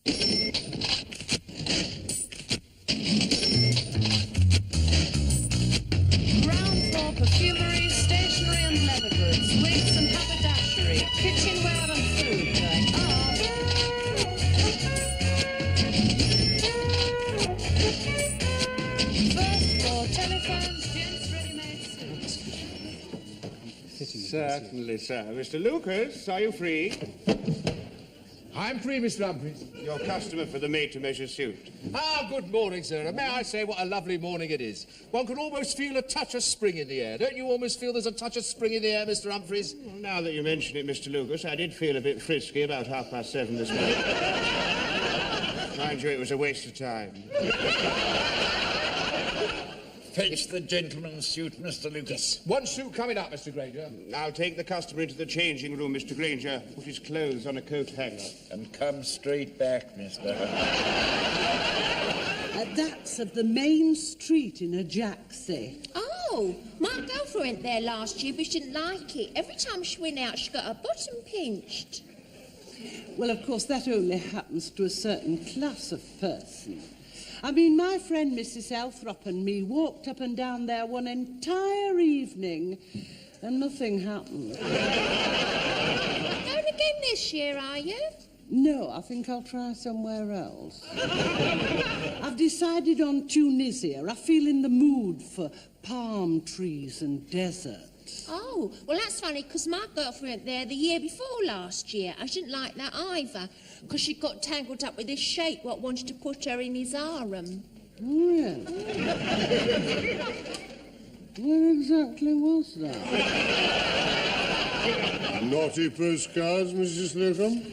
Ground floor perfumery, stationery and leather goods, wigs and haberdashery, kitchenware and food going up. First floor telephones, gents ready-made suits. Certainly, sir. Mr. Lucas, are you free? I'm free, Mr. Humphreys. Your customer for the made-to-measure suit. Ah, good morning, sir. And may I say what a lovely morning it is. One can almost feel a touch of spring in the air. Don't you almost feel there's a touch of spring in the air, Mr. Humphreys? Well, now that you mention it, Mr. Lucas, I did feel a bit frisky about 7:30 this morning. Mind you, it was a waste of time. Fetch the gentleman's suit, Mr. Lucas. One suit coming up, Mr. Granger. I'll take the customer into the changing room, Mr. Granger. Put his clothes on a coat hanger. And come straight back, Mr. That's at the main street in Ajaxie. Oh, my girlfriend went there last year, but she didn't like it. Every time she went out, she got her bottom pinched. Well, of course, that only happens to a certain class of person. I mean, my friend Mrs. Elthrop and me walked up and down there one entire evening, and nothing happened. Going again this year, are you? No, I think I'll try somewhere else. I've decided on Tunisia. I feel in the mood for palm trees and desert. Oh, well, that's funny, because my girlfriend went there the year before last year. I didn't like that either, because she got tangled up with this sheikh what wanted to put her in his harem. Oh, yeah. Where exactly was that? Naughty postcards, Mrs. Slocum?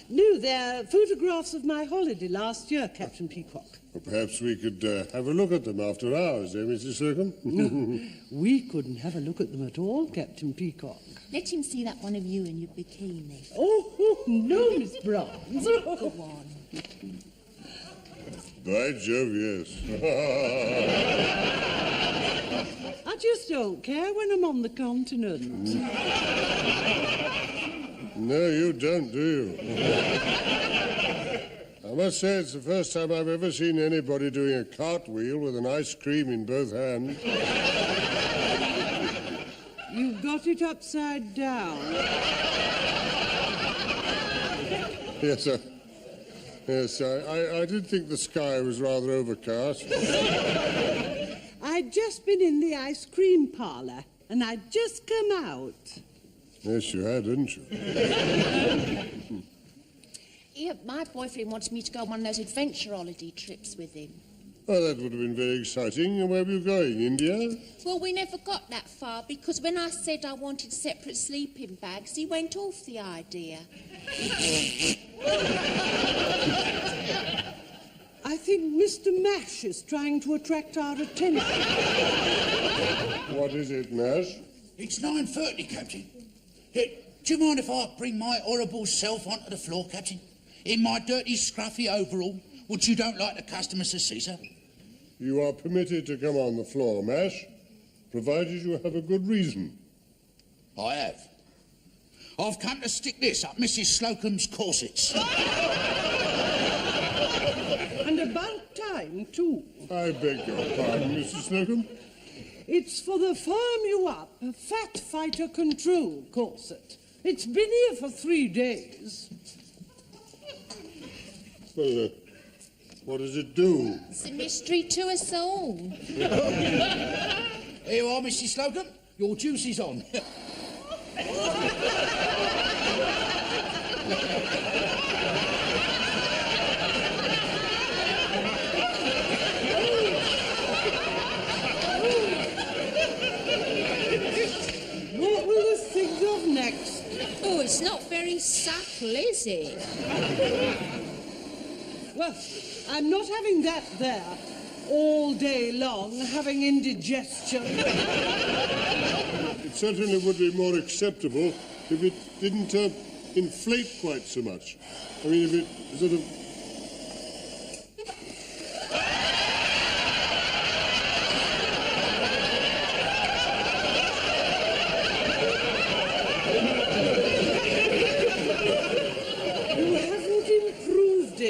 No, they're photographs of my holiday last year, Captain Peacock. Well, perhaps we could have a look at them after hours, Mrs. Slocum? No, we couldn't have a look at them at all, Captain Peacock. Let him see that one of you in your bikini. Oh, no, Miss Bronze. Go on. By Jove, yes. I just don't care when I'm on the continent. No, you don't, do you? I must say it's the first time I've ever seen anybody doing a cartwheel with an ice cream in both hands. You've got it upside down. Yes, sir. Yes, I did think the sky was rather overcast. I'd just been in the ice cream parlour, and I'd just come out. Yes, you had, didn't you? Yeah, my boyfriend wanted me to go on one of those adventure holiday trips with him. Oh, that would have been very exciting. And where were you going, India? Well, we never got that far, because when I said I wanted separate sleeping bags, he went off the idea. I think Mr. Mash is trying to attract our attention. What is it, Nash? It's 9:30, Captain. Hey, do you mind if I bring my horrible self onto the floor, Captain? In my dirty, scruffy overall, which you don't like the customers to see, sir? You are permitted to come on the floor, Mash, provided you have a good reason. I have. I've come to stick this up Mrs. Slocum's corsets. And about time, too. I beg your pardon, Mrs. Slocum. It's for the firm you up, Fat Fighter Control corset. It's been here for 3 days. Well, what does it do? It's a mystery to us all. Here you are, Mrs. Slocum. Your juice is on. What will you think of next? Oh, it's not very subtle, is it? Well, I'm not having that there all day long, having indigestion. It certainly would be more acceptable if it didn't inflate quite so much. I mean, if it sort of...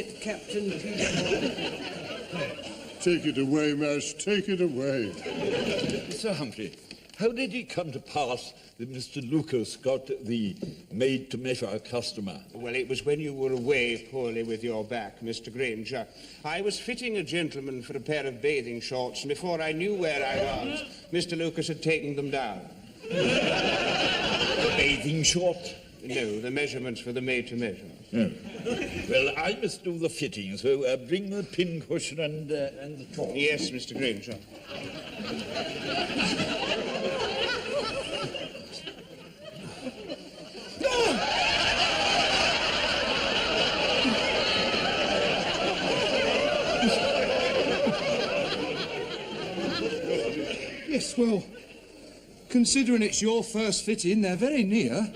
it, Captain Peter. Take it away, Mash, take it away. Sir Humphrey, how did it come to pass that Mr. Lucas got the made-to-measure customer? Well, it was when you were away poorly with your back, Mr. Granger. I was fitting a gentleman for a pair of bathing shorts, and before I knew where I was, Mr. Lucas had taken them down. The bathing short? No, the measurements for the made-to-measure. Oh. Well, I must do the fitting, so bring the pincushion and the chalk. Yes, Mr. Granger. Yes, well, considering it's your first fitting, they're very near.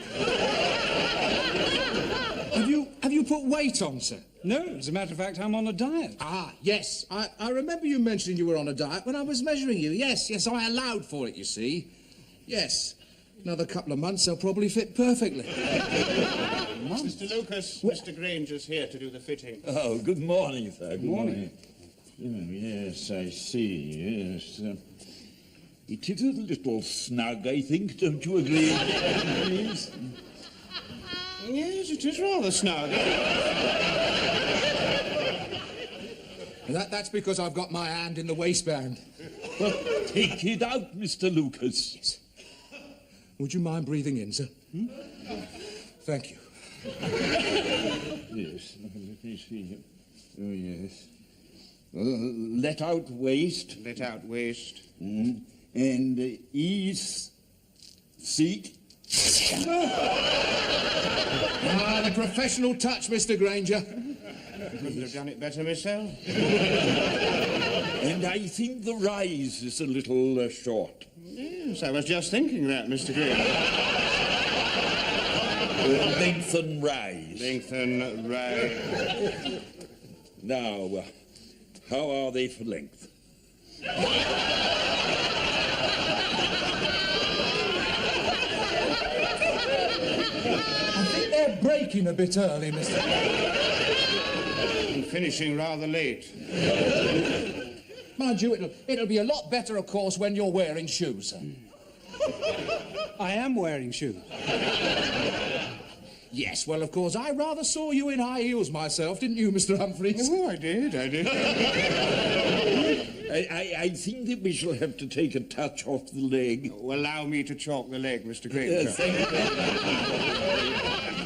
Have you put weight on, sir? No, as a matter of fact, I'm on a diet. Ah, yes. I remember you mentioning you were on a diet when I was measuring you. Yes, I allowed for it, you see. Yes. Another couple of months, they'll probably fit perfectly. Mr. Lucas, Mr. Granger's here to do the fitting. Oh, good morning, sir. Good morning. Yes, I see, yes. It is a little snug, I think, don't you agree? Please? Yes, it is rather snug. That's because I've got my hand in the waistband. Well, take it out, Mr. Lucas. Yes. Would you mind breathing in, sir? Thank you. Yes, let me see. Oh, yes. Let out waist. Let out waist. And ease seat. Ah, the professional touch, Mr. Granger. Couldn't have done it better myself. And I think the rise is a little short. Yes, I was just thinking that, Mr. Granger. Lengthen rise. Lengthen rise. Now, how are they for length? I think they're breaking a bit early, Mr. And finishing rather late. Mind you, it'll be a lot better, of course, when you're wearing shoes, sir. I am wearing shoes. Yes, well, of course, I rather saw you in high heels myself, didn't you, Mr. Humphreys? Oh, I did. I think that we shall have to take a touch off the leg. Oh, allow me to chalk the leg, Mr. Granger.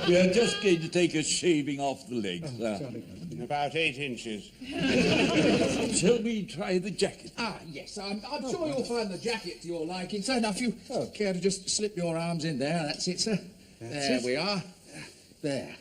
We are just going to take a shaving off the leg, sir. About 8 inches. Shall we try the jacket? Ah, yes, I'm sure you'll find the jacket to your liking, sir. Now, if you care to just slip your arms in there, that's it, sir. There we are. There.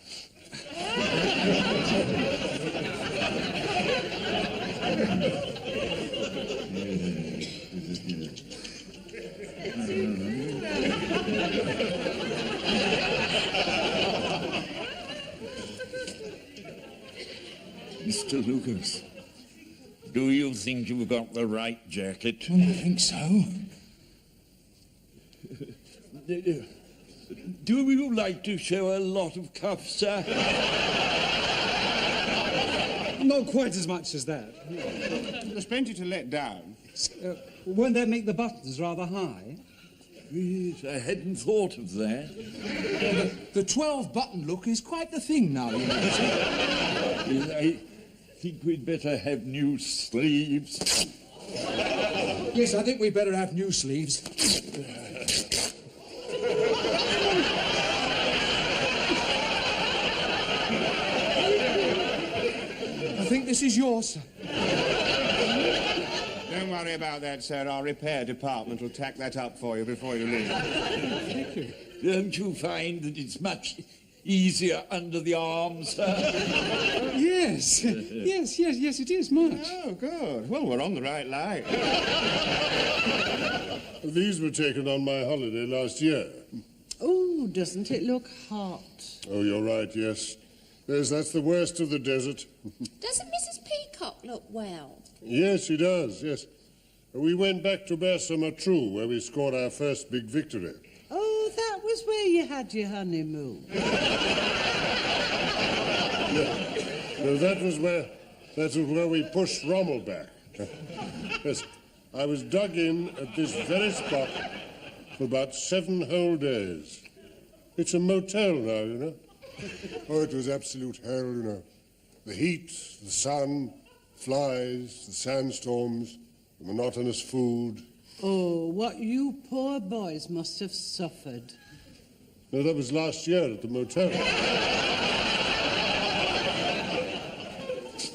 Mr. Lucas, do you think you've got the right jacket? I think so. Do you like to show a lot of cuff, sir? Not quite as much as that. There's plenty to let down. Won't that make the buttons rather high? Yes, I hadn't thought of that. The 12-button look is quite the thing now, you know. Yes, I think we'd better have new sleeves. Yes, I think we'd better have new sleeves. I think this is yours, sir. Don't worry about that, sir. Our repair department will tack that up for you before you leave. Thank you. Don't you find that it's much easier under the arms, sir? Yes. yes, it is much. Oh, good. Well, we're on the right line. These were taken on my holiday last year. Oh, doesn't it look hot? Oh, you're right, yes. Yes, that's the worst of the desert. Doesn't Mrs. Peacock look well? Yes, she does, yes. We went back to Bersamatru, where we scored our first big victory. Oh, that was where you had your honeymoon. No, that was where we pushed Rommel back. Yes, I was dug in at this very spot for about 7 whole days. It's a motel now, you know. Oh, it was absolute hell, you know. The heat, the sun, flies, the sandstorms, the monotonous food. Oh, what you poor boys must have suffered. No, that was last year at the motel.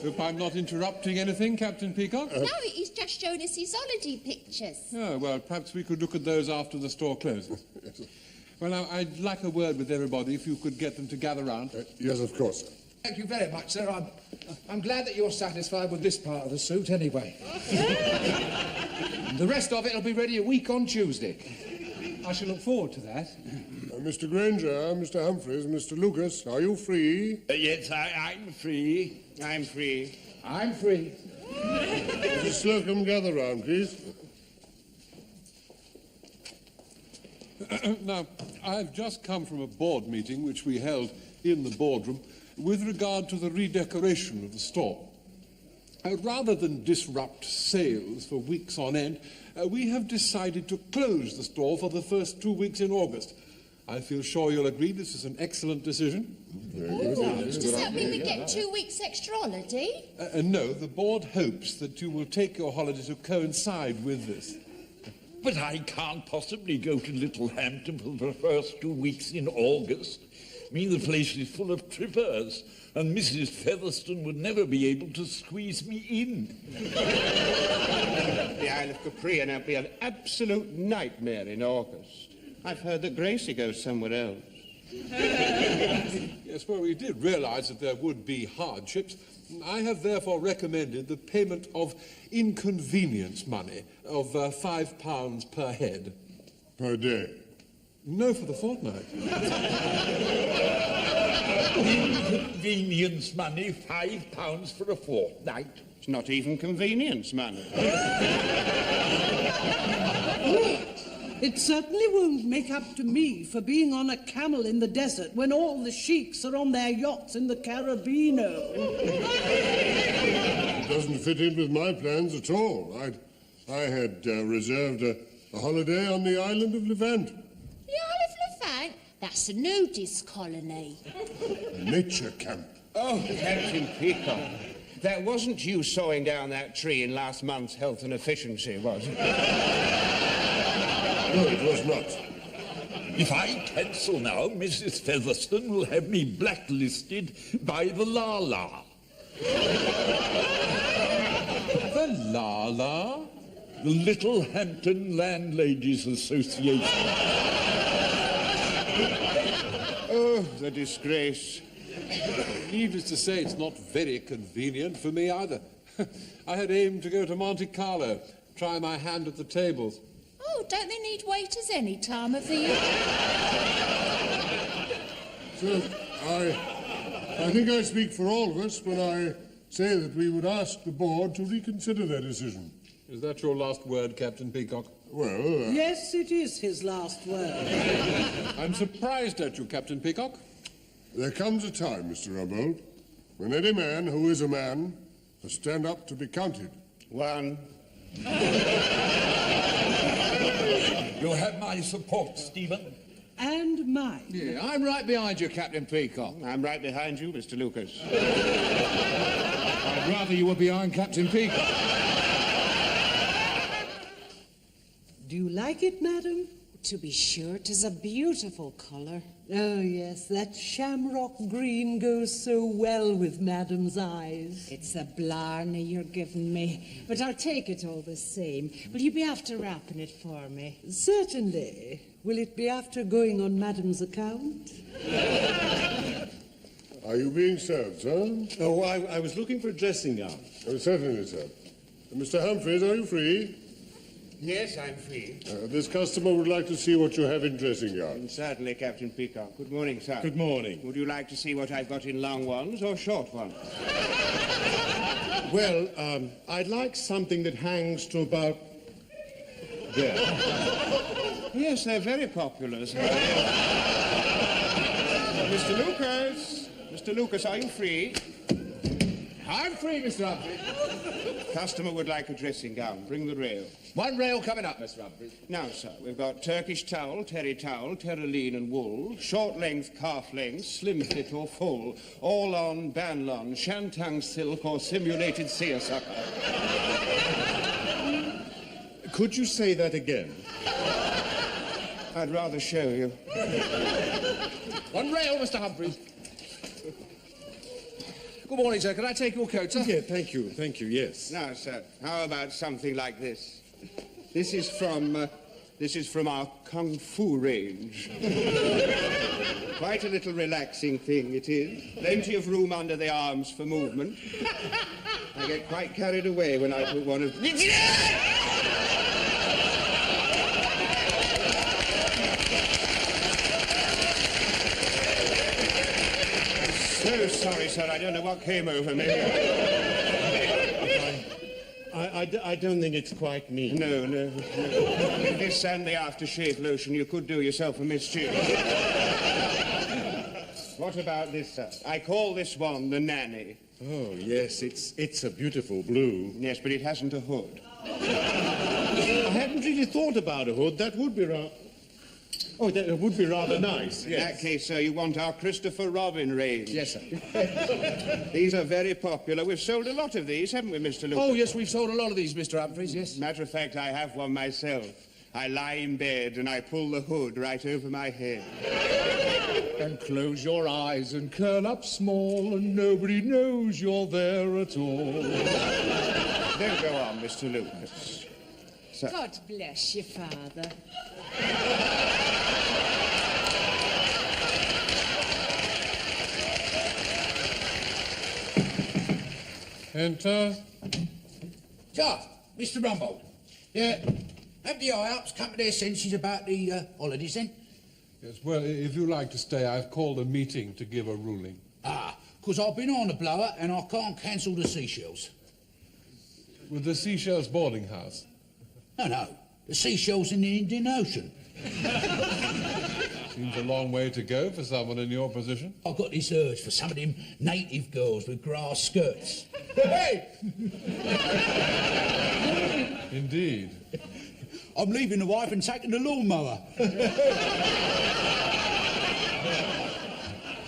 Hope I'm not interrupting anything, Captain Peacock? No, he's just shown us his holiday pictures. Oh, well, perhaps we could look at those after the store closes. Well, now, I'd like a word with everybody, if you could get them to gather round. Yes, of course, sir. Thank you very much, sir. I'm glad that you're satisfied with this part of the suit, anyway. The rest of it will be ready a week on Tuesday. I shall look forward to that. Mr. Granger, Mr. Humphreys, Mr. Lucas, are you free? Yes, I'm free. I'm free. I'm free. Mrs. Slocum, gather round, please. Now, I've just come from a board meeting which we held in the boardroom with regard to the redecoration of the store. Rather than disrupt sales for weeks on end, we have decided to close the store for the first 2 weeks in August. I feel sure you'll agree this is an excellent decision. Does that mean we get 2 weeks extra holiday? No, the board hopes that you will take your holiday to coincide with this. But I can't possibly go to Littlehampton for the first 2 weeks in August. I mean, the place is full of trippers, and Mrs. Featherstone would never be able to squeeze me in. The Isle of Capri and it'll be an absolute nightmare in August. I've heard that Gracie goes somewhere else. Yes, well, we did realise that there would be hardships. I have therefore recommended the payment of inconvenience money of £5 per head. Per day? No, for the fortnight. Inconvenience money, £5 for a fortnight. It's not even convenience money. It certainly won't make up to me for being on a camel in the desert when all the sheiks are on their yachts in the Caribbeano. It doesn't fit in with my plans at all. I had reserved a holiday on the island of Levant. The Isle of Levant? That's a nudist colony. A nature camp. Oh, Captain Peacock, that wasn't you sawing down that tree in last month's Health and Efficiency, was it? No, it was not. If I cancel now, Mrs. Featherstone will have me blacklisted by the La-La. The La-La? The Littlehampton Landladies Association. Oh, the disgrace. Needless to say, it's not very convenient for me either. I had aimed to go to Monte Carlo, try my hand at the tables. Oh, don't they need waiters any time of the year? So, I think I speak for all of us when I say that we would ask the board to reconsider their decision. Is that your last word, Captain Peacock? Well, Yes, it is his last word. I'm surprised at you, Captain Peacock. there comes a time, Mr. Rumbold, when any man who is a man must stand up to be counted. One. You'll have my support, Stephen. And mine. Yeah, I'm right behind you, Captain Peacock. I'm right behind you, Mr. Lucas. I'd rather you were behind Captain Peacock. Do you like it, madam? To be sure, 'tis a beautiful colour. Oh, yes, that shamrock green goes so well with madam's eyes. It's a blarney you're giving me, but I'll take it all the same. Will you be after wrapping it for me? Certainly. Will it be after going on madam's account? Are you being served, sir? Oh, I was looking for a dressing gown. Oh, certainly, sir. Mr. Humphreys, are you free? Yes, I'm free. This customer would like to see what you have in dressing gown. Certainly, Captain Peacock. Good morning, sir. Good morning. Would you like to see what I've got in long ones or short ones? Well, I'd like something that hangs to about there. Yes, they're very popular, sir. Mr. Lucas! Mr. Lucas, are you free? I'm free, Mr. Humphreys. Customer would like a dressing gown. Bring the rail. One rail coming up, Mr. Humphreys. Now, sir, we've got Turkish towel, terry towel, terraline and wool, short length, calf length, slim fit or full, all on, banlon, shantung silk or simulated seersucker. Could you say that again? I'd rather show you. One rail, Mr. Humphreys. Good morning, sir. Can I take your coat, sir? Yeah, thank you, yes. Now, sir, how about something like this? This is from our Kung Fu range. Quite a little relaxing thing it is. Plenty of room under the arms for movement. I get quite carried away when I put one of... So sorry, sir. I don't know what came over me. I don't think it's quite me. No. This and the aftershave lotion, you could do yourself a mischief. What about this, sir? I call this one the nanny. Oh, yes, it's a beautiful blue. Yes, but it hasn't a hood. I hadn't really thought about a hood. That would be rather... Oh, that would be rather nice, yes. In that case, sir, you want our Christopher Robin range. Yes, sir. These are very popular. We've sold a lot of these, haven't we, Mr. Lucas? Oh, yes, we've sold a lot of these, Mr. Humphreys, yes. Matter of fact, I have one myself. I lie in bed and I pull the hood right over my head. And close your eyes and curl up small and nobody knows you're there at all. Then go on, Mr. Lucas. Sir. God bless you, Father. Enter. So, Mr. Rumbold, yeah, have the IOPS come to their senses about the holidays then? Yes, well, if you like to stay, I've called a meeting to give a ruling. Ah, because I've been on the blower and I can't cancel the seashells. With the Seashells boarding house? No, the seashells in the Indian Ocean. Seems a long way to go for someone in your position. I've got this urge for some of them native girls with grass skirts. Hey! Indeed. I'm leaving the wife and taking the lawnmower.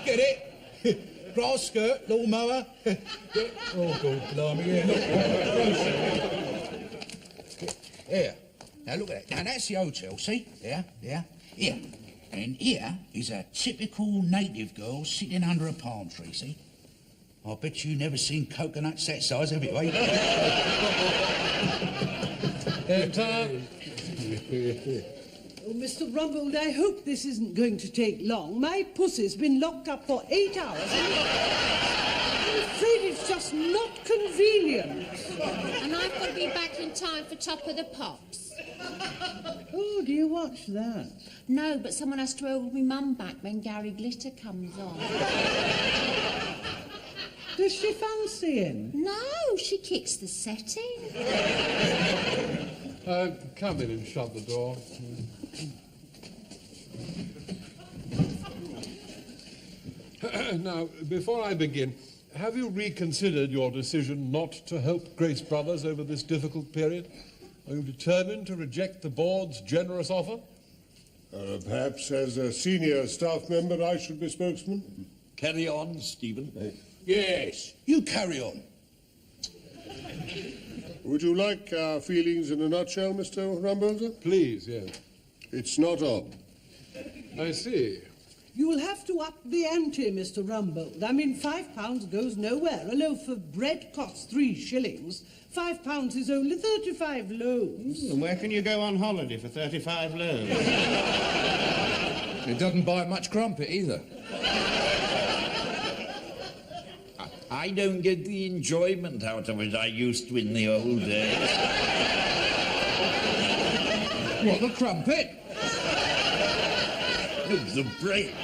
Get it? Grass skirt, lawnmower. Oh, God, blimey, yeah. Here. Now, look at that. Now, that's the hotel, see? Here. And here is a typical native girl sitting under a palm tree, see? I bet you never seen coconuts that size, have you, eh? Oh, Mr. Rumbold, I hope this isn't going to take long. My pussy's been locked up for 8 hours. I'm afraid it's just not convenient. And I've got to be back in time for Top of the Pops. Oh, do you watch that? No, but someone has to hold me mum back when Gary Glitter comes on. Does she fancy him? No, she kicks the setting. Come in and shut the door. Now, before I begin, have you reconsidered your decision not to help Grace Brothers over this difficult period? Are you determined to reject the board's generous offer? Perhaps as a senior staff member, I should be spokesman. Carry on, Stephen. Yes, you carry on. Would you like our feelings in a nutshell, Mr. Rumbold? Please, yes. It's not on. I see. You will have to up the ante, Mr. Rumbold. I mean, £5 goes nowhere. A loaf of bread costs 3 shillings. £5 is only 35 loaves. And where can you go on holiday for 35 loaves? It doesn't buy much crumpet either. I don't get the enjoyment out of it I used to in the old days. What, the crumpet? No, the break.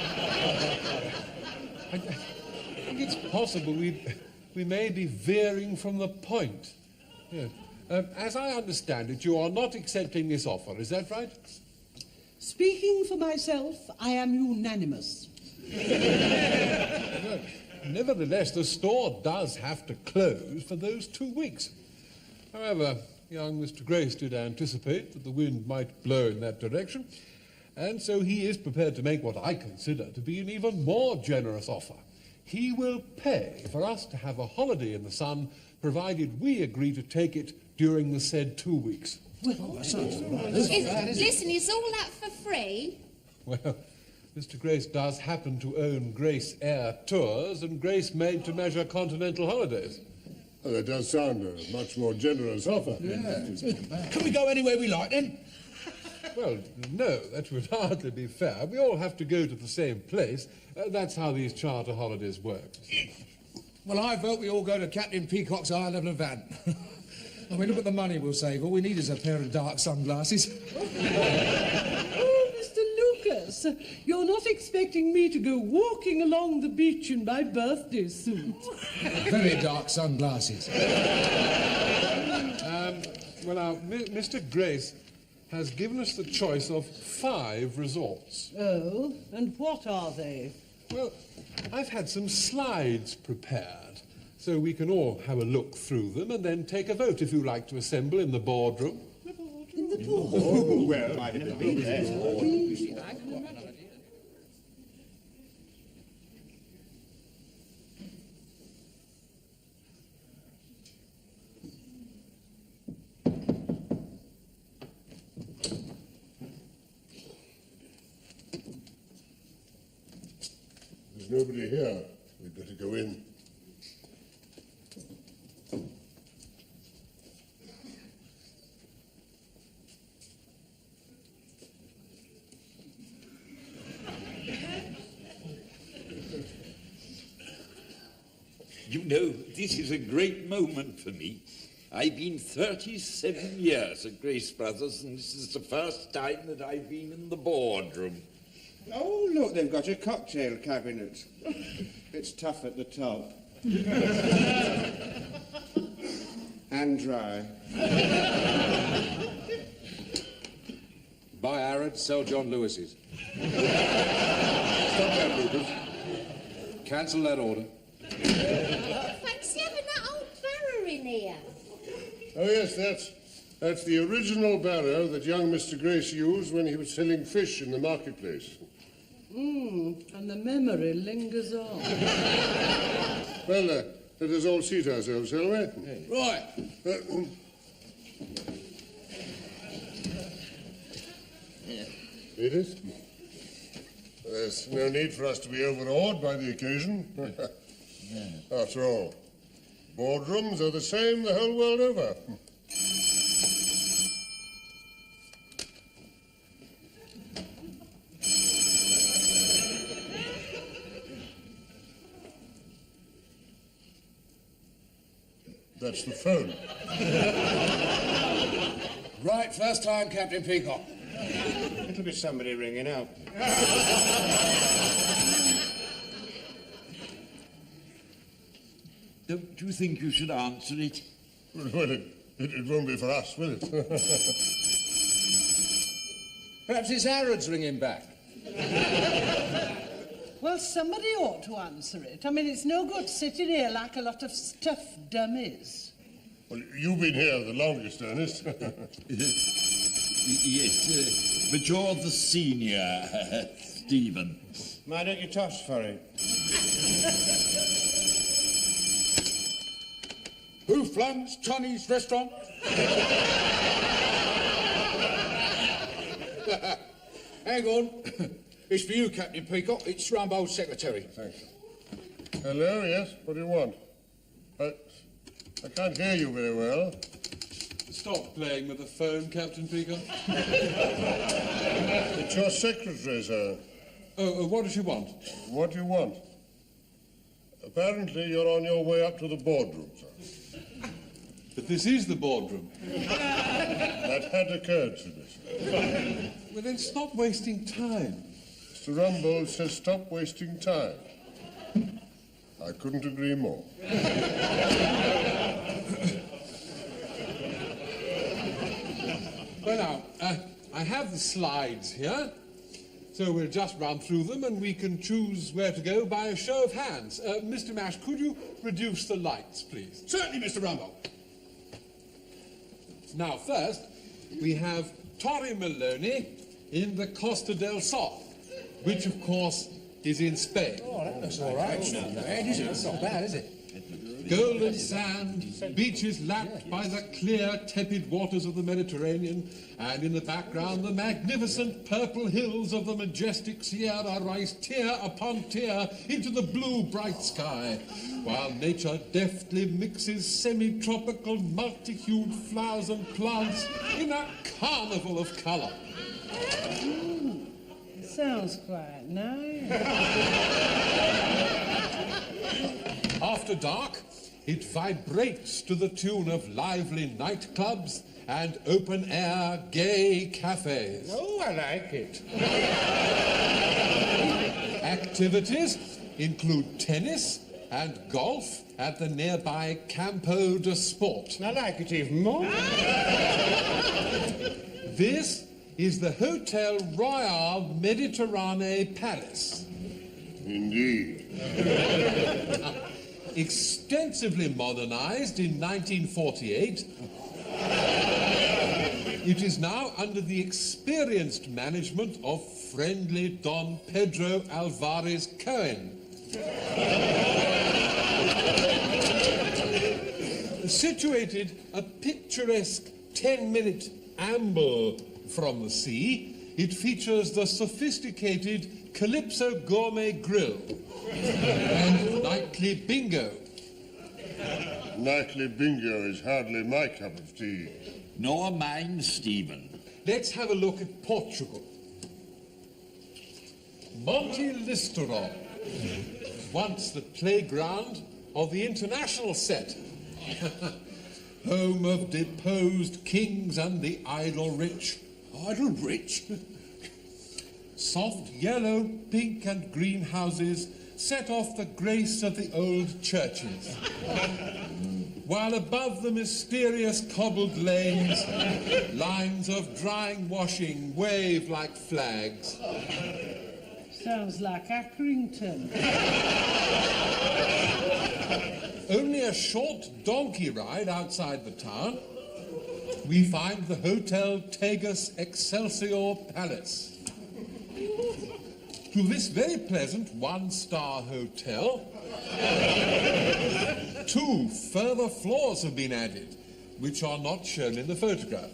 I think it's possible we may be veering from the point. Yes. As I understand it, you are not accepting this offer, is that right? Speaking for myself, I am unanimous. Nevertheless, the store does have to close for those 2 weeks. However, young Mr. Grace did anticipate that the wind might blow in that direction, and so he is prepared to make what I consider to be an even more generous offer. He will pay for us to have a holiday in the sun, provided we agree to take it during the said 2 weeks. Well, that sounds all right. Listen, is all that for free? Well, Mr. Grace does happen to own Grace Air Tours and Grace Made to Measure Continental Holidays. Well, that does sound a much more generous offer. Yeah. Can we go anywhere we like, then? Well, no, that would hardly be fair. We all have to go to the same place. That's how these charter holidays work. Well, I vote we all go to Captain Peacock's Isle of Van. I mean, look at the money we'll save. All we need is a pair of dark sunglasses. Oh, Mr. Lucas, you're not expecting me to go walking along the beach in my birthday suit. Very dark sunglasses. Well, now, Mr. Grace has given us the choice of 5 resorts. Oh, and what are they? Well, I've had some slides prepared, so we can all have a look through them and then take a vote if you like to assemble in the boardroom. In the boardroom? Oh, well, I've never been there. There's nobody here. We'd better go in. You know, this is a great moment for me. I've been 37 years at Grace Brothers, and this is the first time that I've been in the boardroom. Oh, look, they've got a cocktail cabinet. It's tough at the top. And dry. Buy Arad, sell John Lewis's. Stop that, Lucas. Cancel that order. Fancy having that old barrow in here. Oh, yes, that's the original barrow that young Mr. Grace used when he was selling fish in the marketplace. And the memory lingers on. Well, let us all seat ourselves, shall we? Right. Edith? There's no need for us to be overawed by the occasion. After all, boardrooms are the same the whole world over. That's the phone. Right, first time, Captain Peacock. It'll be somebody ringing up. Don't you think you should answer it? Well, it won't be for us, will it? Perhaps it's Arad's ringing back. Well, somebody ought to answer it. I mean, it's no good sitting here like a lot of stuffed dummies. Well, you've been here the longest, Ernest. Yes, but you're the senior, Stephen. Why don't you toss for it? Who flunks Chinese restaurant? Hang on. It's for you, Captain Peacock. It's Rumbold's secretary. Thanks. Hello, yes? What do you want? I can't hear you very well. Stop playing with the phone, Captain Peacock. It's your secretary, sir. Oh, what does she want? What do you want? Apparently you're on your way up to the boardroom, sir. But this is the boardroom. That had occurred to me, sir. Well, then stop wasting time. Mr. Rumbold says stop wasting time. I couldn't agree more. Well, now, I have the slides here. So we'll just run through them and we can choose where to go by a show of hands. Mr. Mash, could you reduce the lights, please? Certainly, Mr. Rumble. Now, first, we have Torre Maloney in the Costa del Sol, which, of course, is in Spain. Oh, that looks all right. It's not bad, is it? It's not bad, is it? Golden sand, beaches lapped by the clear, tepid waters of the Mediterranean, and in the background the magnificent purple hills of the majestic Sierra rise tier upon tier into the blue bright sky, while nature deftly mixes semi-tropical multi-hued flowers and plants in a carnival of colour. Sounds quite nice. After dark, it vibrates to the tune of lively nightclubs and open-air gay cafes. Oh, I like it. Activities include tennis and golf at the nearby Campo de Sport. I like it even more. This is the Hotel Royal Mediterranee Palace. Indeed. Extensively modernized in 1948, it is now under the experienced management of friendly Don Pedro Alvarez Cohen. Situated a picturesque 10-minute amble from the sea, it features the sophisticated Calypso Gourmet Grill and nightly bingo. Nightly bingo is hardly my cup of tea. Nor mine, Stephen. Let's have a look at Portugal. Monte Listerol, once the playground of the international set. Home of deposed kings and the idle rich. Idle rich? Soft yellow, pink and green houses set off the grace of the old churches. While above the mysterious cobbled lanes, lines of drying washing wave like flags. Sounds like Accrington. Only a short donkey ride outside the town, we find the Hotel Tagus Excelsior Palace. To this very pleasant one-star hotel, 2 further floors have been added, which are not shown in the photograph.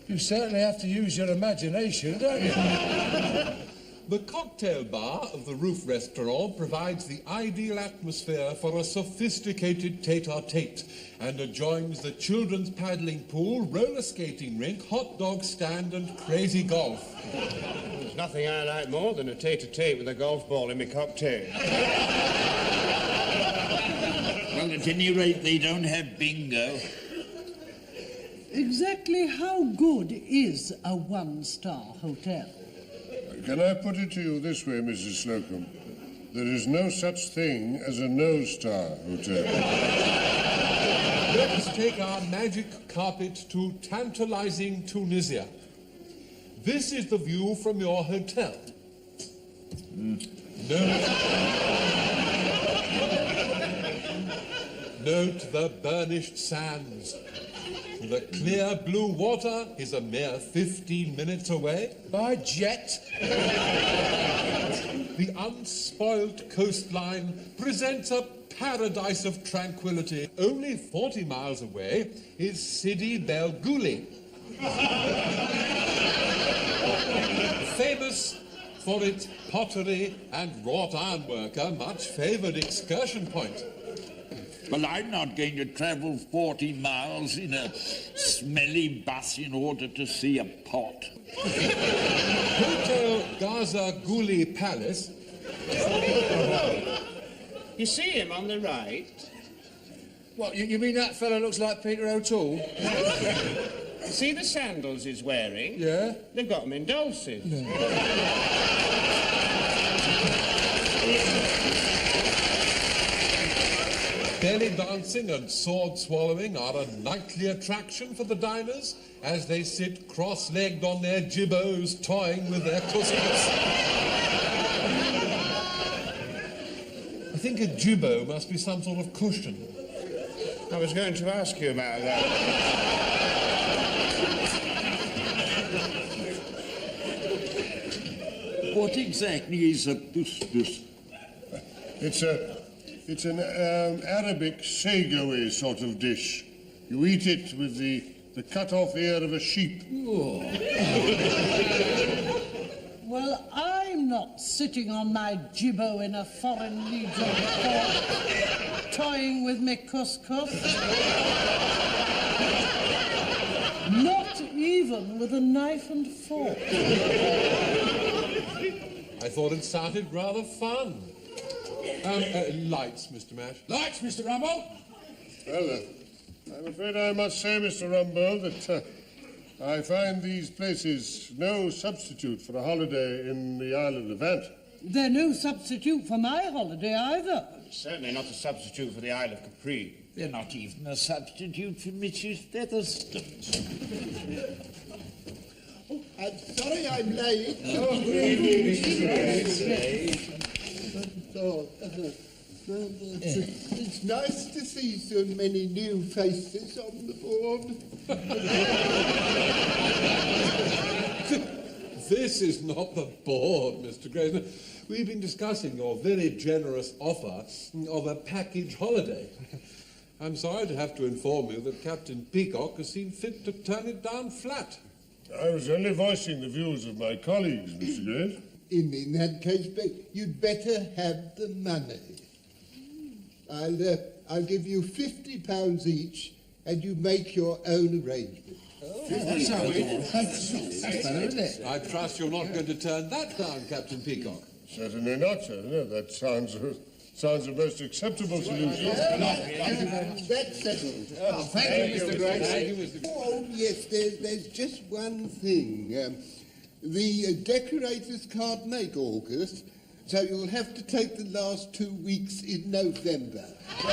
You certainly have to use your imagination, don't you? The cocktail bar of the roof restaurant provides the ideal atmosphere for a sophisticated tete-a-tete and adjoins the children's paddling pool, roller skating rink, hot dog stand and crazy golf. There's nothing I like more than a tete-a-tete with a golf ball in my cocktail. Well, at any rate, they don't have bingo. Exactly how good is a one-star hotel? Can I put it to you this way, Mrs. Slocum? There is no such thing as a no-star hotel. Let's take our magic carpet to tantalizing Tunisia. This is the view from your hotel. Note the burnished sands. The clear blue water is a mere 15 minutes away. By jet. The unspoilt coastline presents a paradise of tranquility. Only 40 miles away is Sidi Bel Guli, famous for its pottery and wrought ironwork, a much favoured excursion point. Well, I'm not going to travel 40 miles in a smelly bus in order to see a pot. Hotel Gaza Guli Palace. You see him on the right? What, you mean that fella looks like Peter O'Toole? See the sandals he's wearing? Yeah? They've got him in dulces. No. Belly dancing and sword swallowing are a nightly attraction for the diners, as they sit cross-legged on their jibbos, toying with their couscous. I think a jibbo must be some sort of cushion. I was going to ask you about that. What exactly is a bus? It's an Arabic sagoe sort of dish. You eat it with the cut-off ear of a sheep. Well, I'm not sitting on my jibbo in a foreign legion port, toying with me couscous. Not even with a knife and fork. I thought it sounded rather fun. Lights, Mr. Mash. Lights, Mr. Rumble. Well, I'm afraid I must say, Mr. Rumble, that I find these places no substitute for a holiday in the Isle of Levant. They're no substitute for my holiday either. Certainly not a substitute for the Isle of Capri. They're not even a substitute for Mrs. Featherstone. I'm sorry I'm late. It's nice to see so many new faces on the board. This is not the board, Mr. Graysman. We've been discussing your very generous offer of a package holiday. I'm sorry to have to inform you that Captain Peacock has seen fit to turn it down flat. I was only voicing the views of my colleagues, Mr. Grace. In that case, you'd better have the money. I'll give you £50 each, and you make your own arrangements. I trust you're not going to turn that down, Captain Peacock. Certainly not, sir. No, that sounds a most acceptable solution. That's settled. Thank you, Mr. Grace. Thank you, Mr. Grace. Oh, yes, there's just one thing. The decorators can't make August, so you'll have to take the last 2 weeks in November. 2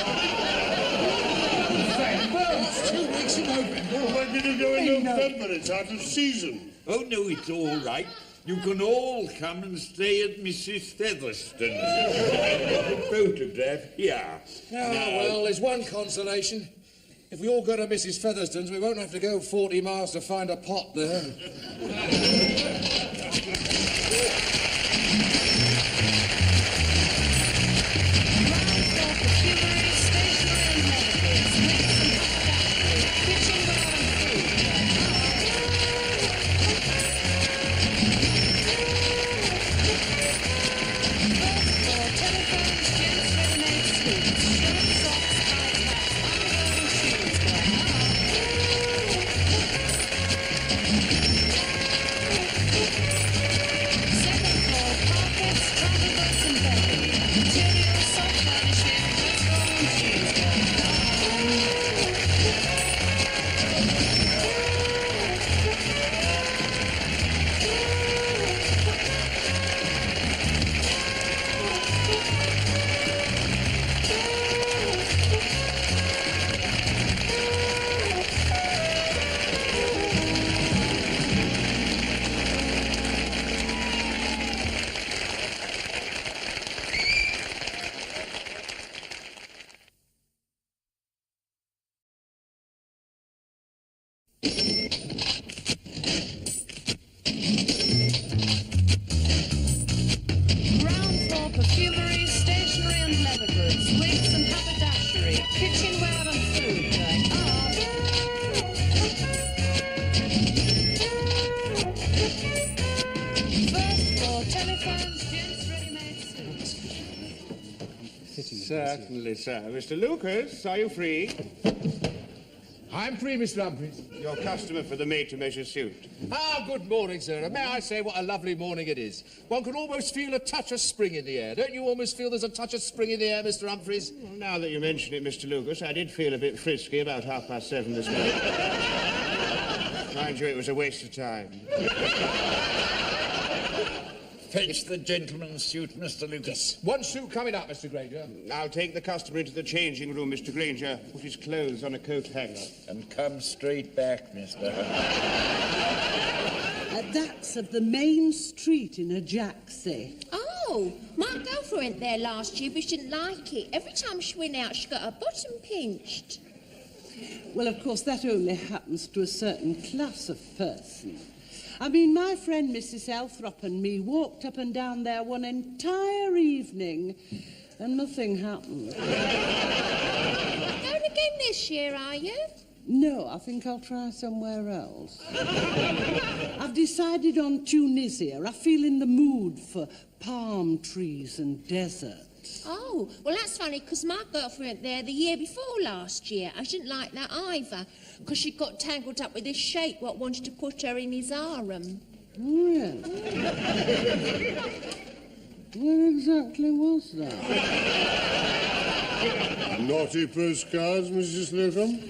weeks in November. Why did you go in November? It's out of season. Oh, no, it's all right. You can all come and stay at Mrs. Featherstone's. I've got a photograph here. Well, there's one consolation. If we all go to Mrs. Featherstone's, we won't have to go 40 miles to find a pot there. Certainly, sir. Mr. Lucas, are you free? I'm free, Mr. Humphreys. Your customer for the made-to-measure suit. Ah, good morning, sir. And may I say what a lovely morning it is. One can almost feel a touch of spring in the air. Don't you almost feel there's a touch of spring in the air, Mr. Humphreys? Well, now that you mention it, Mr. Lucas, I did feel a bit frisky about 7:30 this morning. Mind you, it was a waste of time. fetch the gentleman's suit, Mr. Lucas. One suit coming up, Mr. Granger. I'll take the customer into the changing room, Mr. Granger. Put his clothes on a coat hanger. And come straight back, Mr. That's at the main street in Ajaxie. Oh, my girlfriend went there last year, but she didn't like it. Every time she went out, she got her bottom pinched. Well, of course, that only happens to a certain class of person. I mean, my friend Mrs. Elthrop and me walked up and down there one entire evening, and nothing happened. Going again this year, are you? No, I think I'll try somewhere else. I've decided on Tunisia. I feel in the mood for palm trees and desert. Oh, well, that's funny, because my girlfriend went there the year before last year. I didn't like that either, because she got tangled up with this sheikh what wanted to put her in his harem. Really? Where exactly was that? Naughty postcards, Mrs. Slocum?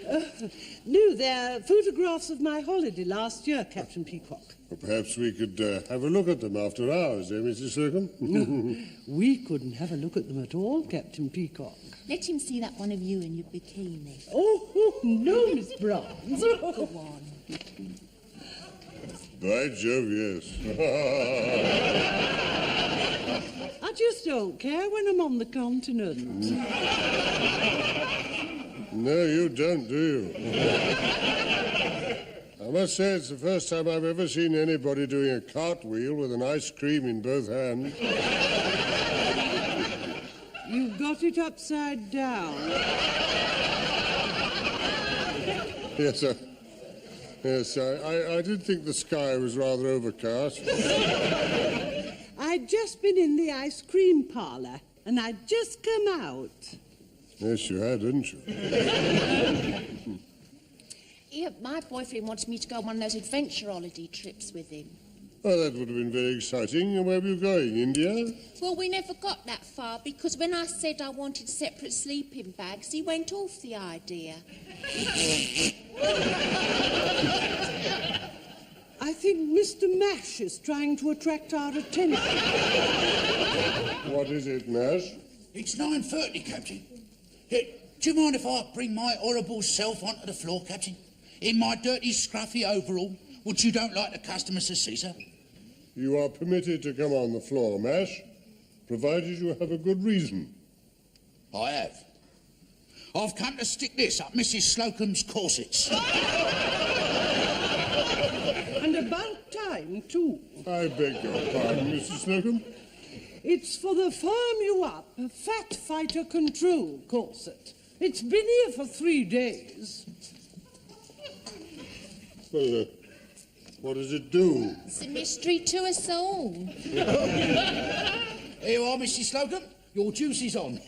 No, they're photographs of my holiday last year, Captain Peacock. Well, perhaps we could have a look at them after hours, Mrs. Slocum? No, we couldn't have a look at them at all, Captain Peacock. Let him see that one of you in your bikini. Oh, no, Miss Bronze. Go on. By Jove, yes. I just don't care when I'm on the continent. No, you don't, do you? I must say it's the first time I've ever seen anybody doing a cartwheel with an ice cream in both hands. You've got it upside down. Yes, sir. Yes, I did think the sky was rather overcast. I'd just been in the ice cream parlour, and I'd just come out. Yes, you had, didn't you? Yeah, my boyfriend wanted me to go on one of those adventure holiday trips with him. Oh, that would have been very exciting. And where were you going, India? Well, we never got that far, because when I said I wanted separate sleeping bags, he went off the idea. I think Mr. Mash is trying to attract our attention. What is it, Nash? It's 9:30, Captain. Hey, do you mind if I bring my horrible self onto the floor, Captain? In my dirty, scruffy overall, which you don't like the customers to see, sir? You are permitted to come on the floor, Mash, provided you have a good reason. I have. I've come to stick this up Mrs. Slocum's corsets. And about time, too. I beg your pardon, Mrs. Slocum. It's for the Firm You Up Fat Fighter Control corset. It's been here for 3 days. Well, what does it do? It's a mystery to us all. Here you are, Mrs. Slocum. Your juice is on.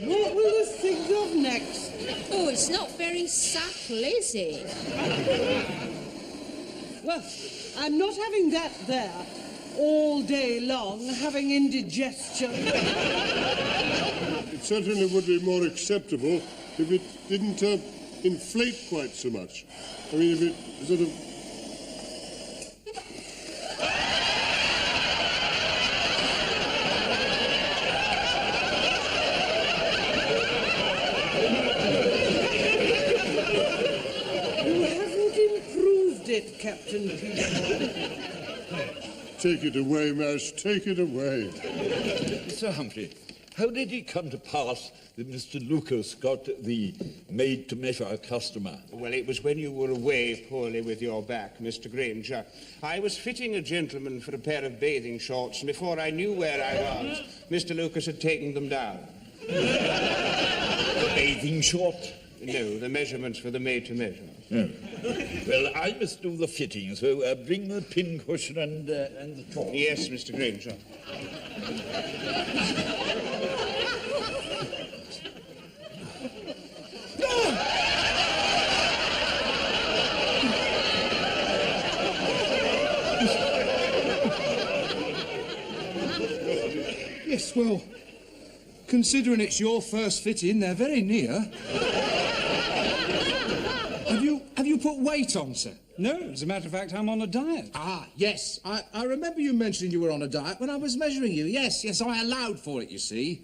What will you think of next? Oh, it's not very subtle, is it? Well, I'm not having that there all day long, having indigestion. It certainly would be more acceptable if it didn't inflate quite so much. I mean, if it sort of... You haven't improved it, Captain Peacock. Take it away, Mash, take it away. Sir Humphrey, how did it come to pass that Mr. Lucas got the made-to-measure customer? Well, it was when you were away poorly with your back, Mr. Granger. I was fitting a gentleman for a pair of bathing shorts, and before I knew where I was, Mr. Lucas had taken them down. The bathing short? No, the measurements for the made-to-measure. Oh. Well, I must do the fitting, so bring the pincushion and the top. Yes, Mr. Granger. Yes, well, considering it's your first fitting, they're very near. Have you put weight on, sir? No, as a matter of fact, I'm on a diet. Ah, yes. I remember you mentioning you were on a diet when I was measuring you. Yes, I allowed for it, you see.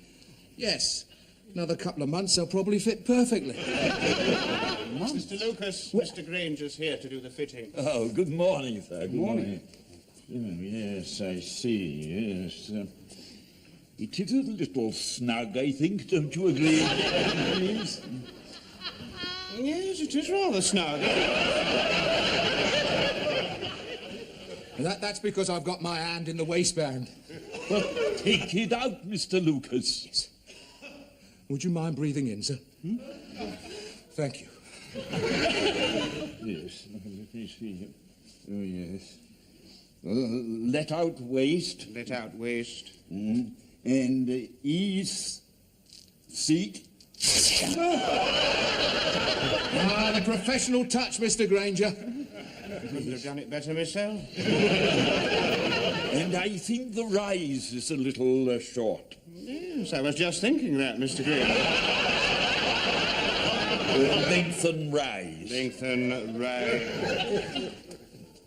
Yes. Another couple of months, they'll probably fit perfectly. Mr. Lucas, Mr. Granger's here to do the fitting. Oh, good morning, sir. Good morning. Yes, I see, yes. It is a little snug, I think, don't you agree? Please? Yes, it is rather snug. That's because I've got my hand in the waistband. Well, take it out, Mr. Lucas. Yes. Would you mind breathing in, sir? Thank you. Yes, let me see. Oh, yes. Let out waist. Let out waist. And ease seat. Ah, the professional touch, Mr. Granger. Couldn't have done it better myself. And I think the rise is a little short. Yes, I was just thinking that, Mr. Granger. Lengthen rise. Lengthen rise.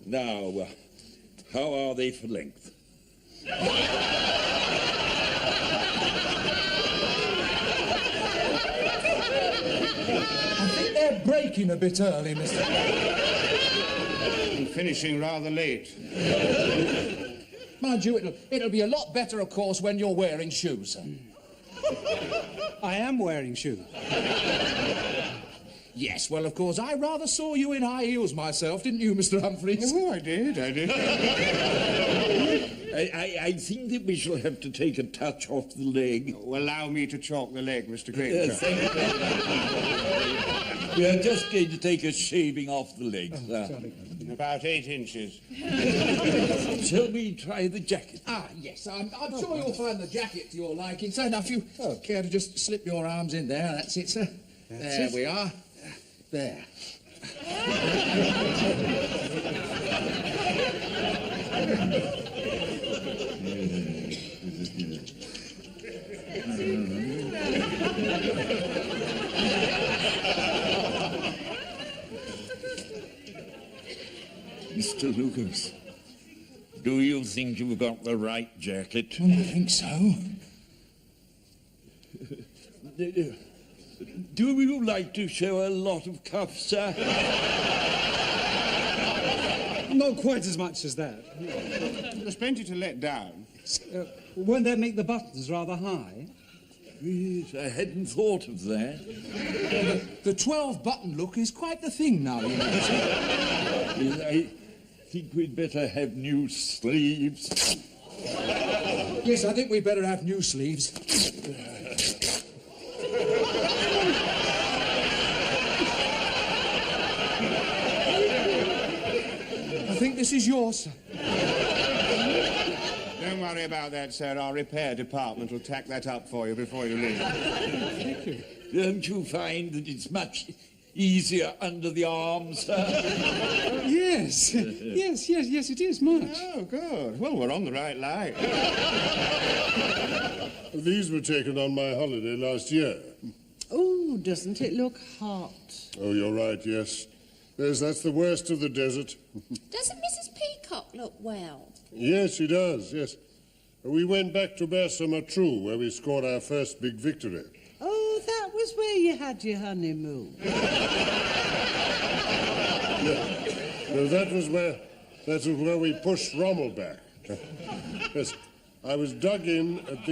Now, how are they for length? I think they're breaking a bit early, Mr. And finishing rather late. Mind you, it'll be a lot better, of course, when you're wearing shoes, sir. I am wearing shoes. Yes, well, of course, I rather saw you in high heels myself, didn't you, Mr. Humphreys? Oh, I did. I think that we shall have to take a touch off the leg. Oh, allow me to chalk the leg, Mr. Granger. We are just going to take a shaving off the leg, sir. About 8 inches. Shall we try the jacket? Ah, yes, I'm sure you'll find the jacket to your liking, sir. Now, if you care to just slip your arms in there, that's it, sir. There we are. There. Mr. Lucas, do you think you've got the right jacket? I think so. Do you like to show a lot of cuff, sir? Not quite as much as that. There's plenty to let down. Won't that make the buttons rather high? Yes, I hadn't thought of that. The 12-button look is quite the thing now, you know. Yes, I think we'd better have new sleeves. Yes, I think we'd better have new sleeves. I think this is yours, sir. Don't worry about that, sir. Our repair department will tack that up for you before you leave. Thank you. Don't you find that it's much easier under the arms, sir? Yes. Yes, it is much. Oh, good. Well, we're on the right line. These were taken on my holiday last year. Oh, doesn't it look hot? Oh, you're right, yes. Yes, that's the worst of the desert. Doesn't Mrs. Peacock look well? Yes, she does, yes. We went back to Bersamatru, where we scored our first big victory. Oh, that was where you had your honeymoon. No, that was where we pushed Rommel back. Yes, I was dug in at this